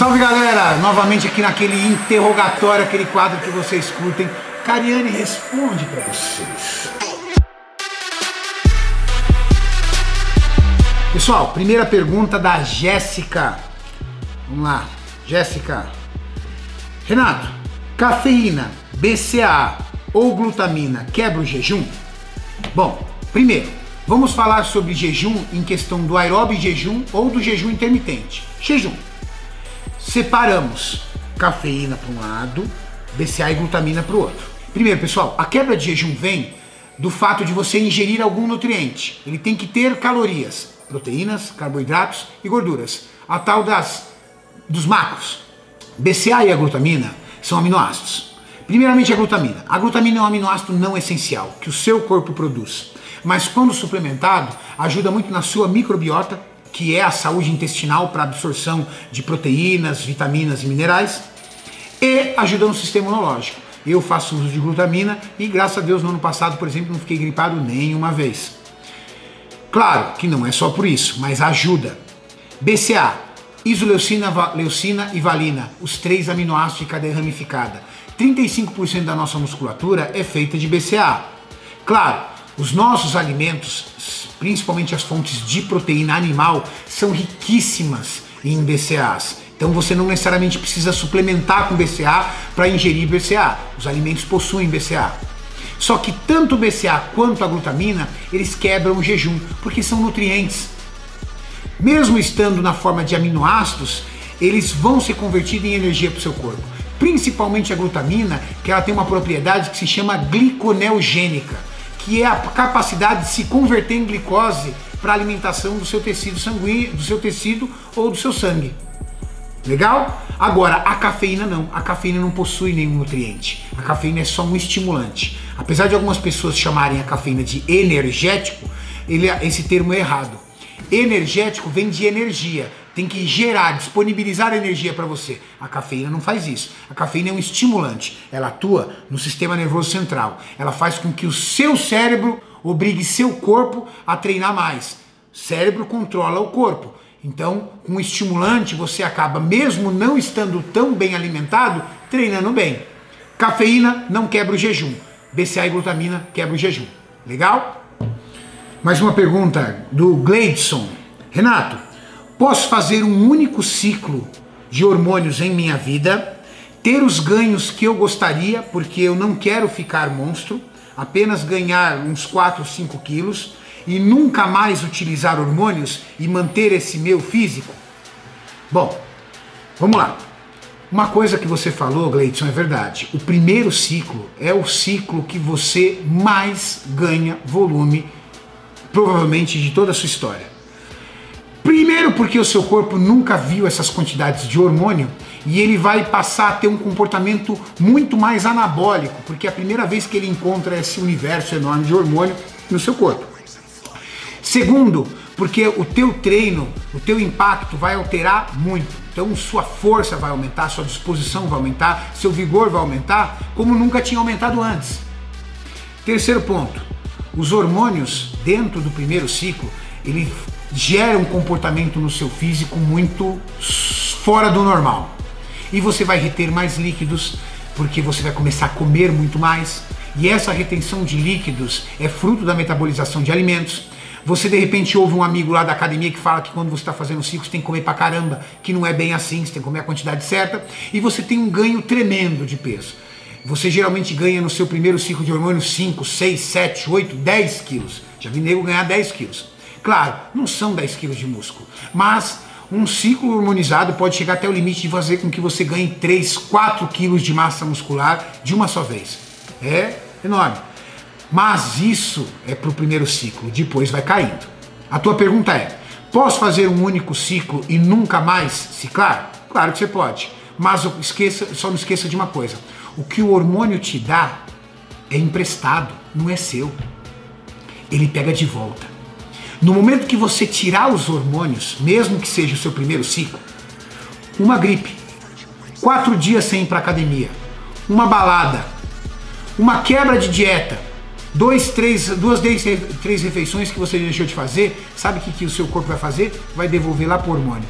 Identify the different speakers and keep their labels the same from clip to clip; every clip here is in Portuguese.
Speaker 1: Salve galera, novamente aqui naquele interrogatório, aquele quadro que vocês curtem. Cariane responde pra vocês. Pessoal, primeira pergunta da Jéssica. Vamos lá, Jéssica. Renato, cafeína, BCAA ou glutamina quebra o jejum? Bom, primeiro, vamos falar sobre jejum em questão do aeróbio jejum ou do jejum intermitente. Jejum. Separamos cafeína para um lado, BCAA e glutamina para o outro. Primeiro, pessoal, a quebra de jejum vem do fato de você ingerir algum nutriente. Ele tem que ter calorias, proteínas, carboidratos e gorduras. A tal dos macros. BCAA e a glutamina são aminoácidos. Primeiramente a glutamina. A glutamina é um aminoácido não essencial, que o seu corpo produz. Mas quando suplementado, ajuda muito na sua microbiota, que é a saúde intestinal para absorção de proteínas, vitaminas e minerais, e ajuda no sistema imunológico. Eu faço uso de glutamina e, graças a Deus, no ano passado, por exemplo, não fiquei gripado nenhuma vez. Claro que não é só por isso, mas ajuda. BCAA, isoleucina, leucina e valina, os 3 aminoácidos de cadeia ramificada. 35% da nossa musculatura é feita de BCAA. Claro, os nossos alimentos, principalmente as fontes de proteína animal, são riquíssimas em BCAAs. Então você não necessariamente precisa suplementar com BCAA para ingerir BCAA. Os alimentos possuem BCAA. Só que tanto o BCAA quanto a glutamina, eles quebram o jejum, porque são nutrientes. Mesmo estando na forma de aminoácidos, eles vão ser convertidos em energia para o seu corpo. Principalmente a glutamina, que ela tem uma propriedade que se chama gliconeogênica, que é a capacidade de se converter em glicose para a alimentação do seu tecido sanguíneo, do seu tecido ou do seu sangue. Legal? Agora, a cafeína não. A cafeína não possui nenhum nutriente. A cafeína é só um estimulante. Apesar de algumas pessoas chamarem a cafeína de energético, esse termo é errado. Energético vem de energia. Tem que gerar, disponibilizar energia para você. A cafeína não faz isso. A cafeína é um estimulante. Ela atua no sistema nervoso central. Ela faz com que o seu cérebro obrigue seu corpo a treinar mais. O cérebro controla o corpo. Então, com o estimulante, você acaba, mesmo não estando tão bem alimentado, treinando bem. Cafeína não quebra o jejum. BCAA e glutamina quebra o jejum. Legal? Mais uma pergunta do Gleidson. Renato, posso fazer um único ciclo de hormônios em minha vida, ter os ganhos que eu gostaria, porque eu não quero ficar monstro, apenas ganhar uns 4, 5 quilos e nunca mais utilizar hormônios e manter esse meu físico? Bom, vamos lá. Uma coisa que você falou, Gleidson, é verdade. O primeiro ciclo é o ciclo que você mais ganha volume, provavelmente de toda a sua história. Primeiro porque o seu corpo nunca viu essas quantidades de hormônio e ele vai passar a ter um comportamento muito mais anabólico, porque é a primeira vez que ele encontra esse universo enorme de hormônio no seu corpo. Segundo, porque o teu treino, o teu impacto vai alterar muito. Então sua força vai aumentar, sua disposição vai aumentar, seu vigor vai aumentar, como nunca tinha aumentado antes. Terceiro ponto, os hormônios dentro do primeiro ciclo, ele gera um comportamento no seu físico muito fora do normal. E você vai reter mais líquidos, porque você vai começar a comer muito mais. E essa retenção de líquidos é fruto da metabolização de alimentos. Você de repente ouve um amigo lá da academia que fala que quando você está fazendo ciclo você tem que comer pra caramba, que não é bem assim, você tem que comer a quantidade certa. E você tem um ganho tremendo de peso. Você geralmente ganha no seu primeiro ciclo de hormônio 5, 6, 7, 8, 10 quilos. Já vi nego ganhar 10 quilos. Claro, não são 10 quilos de músculo, mas um ciclo hormonizado pode chegar até o limite de fazer com que você ganhe 3, 4 quilos de massa muscular de uma só vez. É enorme. Mas isso é para o primeiro ciclo, depois vai caindo. A tua pergunta é, posso fazer um único ciclo e nunca mais ciclar? Claro que você pode, mas só não esqueça de uma coisa. O que o hormônio te dá é emprestado, não é seu. Ele pega de volta. No momento que você tirar os hormônios, mesmo que seja o seu primeiro ciclo, uma gripe, 4 dias sem ir para academia, uma balada, uma quebra de dieta, 2, 3 refeições que você deixou de fazer, sabe o que o seu corpo vai fazer? Vai devolver lá para o hormônio.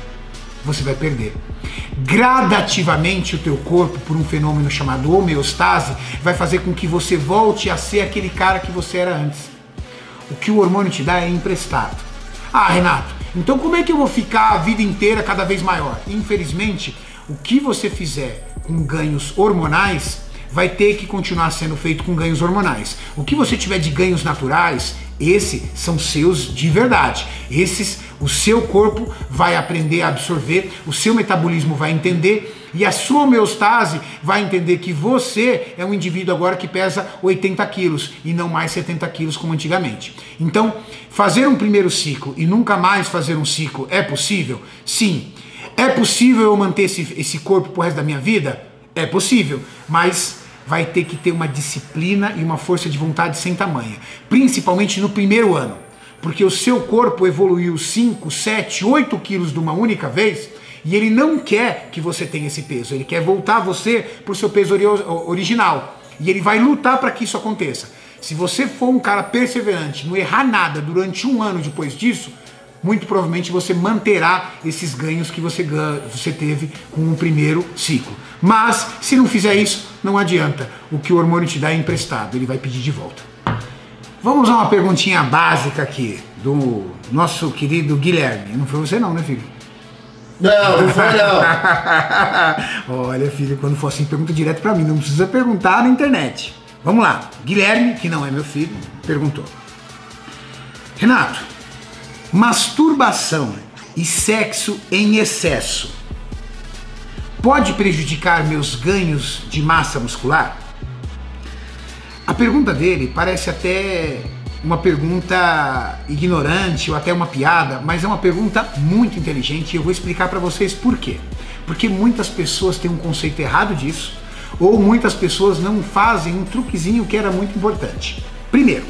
Speaker 1: Você vai perder. Gradativamente o teu corpo, por um fenômeno chamado homeostase, vai fazer com que você volte a ser aquele cara que você era antes. O que o hormônio te dá é emprestado. Ah, Renato, então como é que eu vou ficar a vida inteira cada vez maior? Infelizmente, o que você fizer com ganhos hormonais vai ter que continuar sendo feito com ganhos hormonais. O que você tiver de ganhos naturais, esses são seus de verdade. Esses, o seu corpo vai aprender a absorver, o seu metabolismo vai entender e a sua homeostase vai entender que você é um indivíduo agora que pesa 80 quilos e não mais 70 quilos como antigamente. Então, fazer um primeiro ciclo e nunca mais fazer um ciclo é possível? Sim. É possível eu manter esse corpo pro resto da minha vida? É possível, mas vai ter que ter uma disciplina e uma força de vontade sem tamanha, principalmente no primeiro ano, porque o seu corpo evoluiu 5, 7, 8 quilos de uma única vez e ele não quer que você tenha esse peso, ele quer voltar você para o seu peso original e ele vai lutar para que isso aconteça. Se você for um cara perseverante, não errar nada durante um ano depois disso, muito provavelmente você manterá esses ganhos que você teve com o primeiro ciclo. Mas, se não fizer isso, não adianta. O que o hormônio te dá é emprestado, ele vai pedir de volta. Vamos a uma perguntinha básica aqui, do nosso querido Guilherme. Não foi você não, né, filho?
Speaker 2: Não, não foi não.
Speaker 1: Olha, filho, quando for assim, pergunta direto pra mim, não precisa perguntar na internet. Vamos lá, Guilherme, que não é meu filho, perguntou. Renato, masturbação e sexo em excesso pode prejudicar meus ganhos de massa muscular? A pergunta dele parece até uma pergunta ignorante ou até uma piada, mas é uma pergunta muito inteligente e eu vou explicar para vocês por quê. Porque muitas pessoas têm um conceito errado disso, ou muitas pessoas não fazem um truquezinho que era muito importante. Primeiro,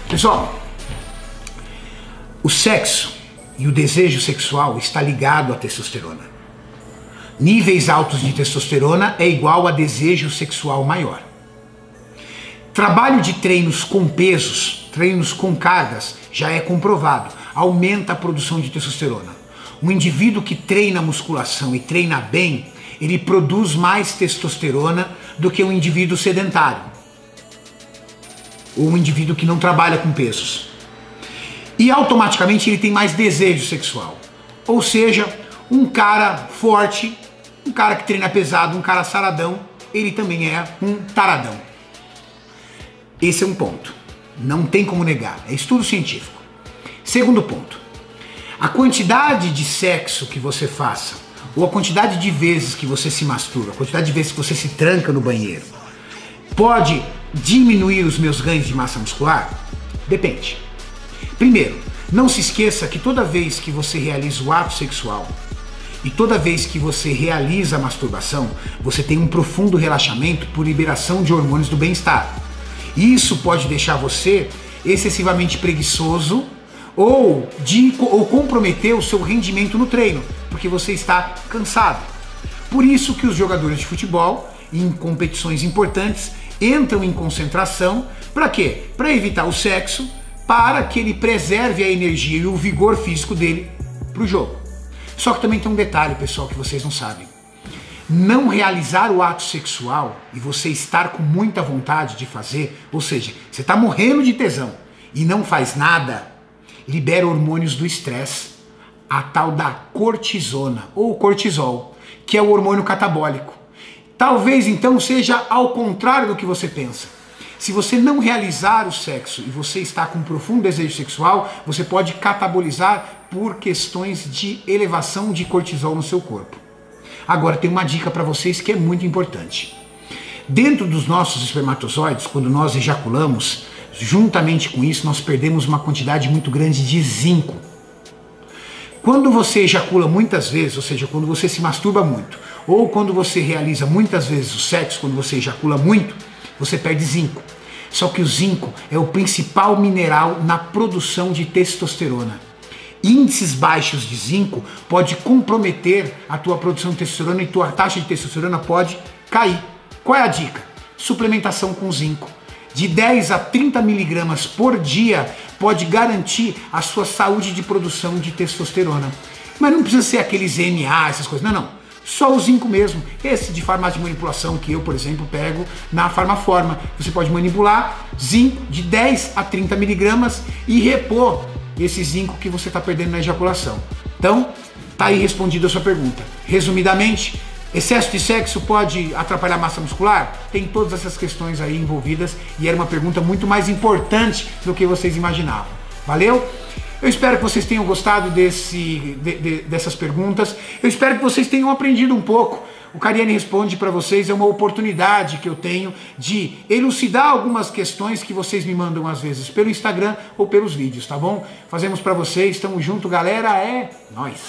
Speaker 1: pessoal, o sexo e o desejo sexual está ligado à testosterona. Níveis altos de testosterona é igual a desejo sexual maior. Trabalho de treinos com pesos, treinos com cargas, já é comprovado, aumenta a produção de testosterona. Um indivíduo que treina musculação e treina bem, ele produz mais testosterona do que um indivíduo sedentário. Ou um indivíduo que não trabalha com pesos. E automaticamente ele tem mais desejo sexual. Ou seja, um cara forte, um cara que treina pesado, um cara saradão, ele também é um taradão. Esse é um ponto. Não tem como negar. É estudo científico. Segundo ponto. A quantidade de sexo que você faça, ou a quantidade de vezes que você se masturba, a quantidade de vezes que você se tranca no banheiro, pode diminuir os meus ganhos de massa muscular? Depende. Primeiro, não se esqueça que toda vez que você realiza o ato sexual e toda vez que você realiza a masturbação, você tem um profundo relaxamento por liberação de hormônios do bem-estar. Isso pode deixar você excessivamente preguiçoso ou comprometer o seu rendimento no treino, porque você está cansado. Por isso que os jogadores de futebol, em competições importantes, entram em concentração. Para quê? Para evitar o sexo, para que ele preserve a energia e o vigor físico dele para o jogo. Só que também tem um detalhe, pessoal, que vocês não sabem. Não realizar o ato sexual e você estar com muita vontade de fazer, ou seja, você está morrendo de tesão e não faz nada, libera hormônios do estresse, a tal da cortisona ou cortisol, que é o hormônio catabólico. Talvez então seja ao contrário do que você pensa. Se você não realizar o sexo e você está com um profundo desejo sexual, você pode catabolizar por questões de elevação de cortisol no seu corpo. Agora tem uma dica para vocês que é muito importante. Dentro dos nossos espermatozoides, quando nós ejaculamos, juntamente com isso nós perdemos uma quantidade muito grande de zinco. Quando você ejacula muitas vezes, ou seja, quando você se masturba muito, ou quando você realiza muitas vezes o sexo, quando você ejacula muito, você perde zinco. Só que o zinco é o principal mineral na produção de testosterona. Índices baixos de zinco pode comprometer a tua produção de testosterona e tua taxa de testosterona pode cair. Qual é a dica? Suplementação com zinco. De 10 a 30 miligramas por dia pode garantir a sua saúde de produção de testosterona. Mas não precisa ser aqueles NA, essas coisas. Não, não. só o zinco mesmo. Esse de farmácia de manipulação que eu, por exemplo, pego na Farmaforma. Você pode manipular zinco de 10 a 30 miligramas e repor esse zinco que você está perdendo na ejaculação. Então, tá aí respondida a sua pergunta. Resumidamente, excesso de sexo pode atrapalhar a massa muscular? Tem todas essas questões aí envolvidas e era uma pergunta muito mais importante do que vocês imaginavam. Valeu? Eu espero que vocês tenham gostado dessas perguntas. Eu espero que vocês tenham aprendido um pouco. O Cariani Responde para vocês é uma oportunidade que eu tenho de elucidar algumas questões que vocês me mandam às vezes pelo Instagram ou pelos vídeos, tá bom? Fazemos para vocês, tamo junto, galera, é nóis!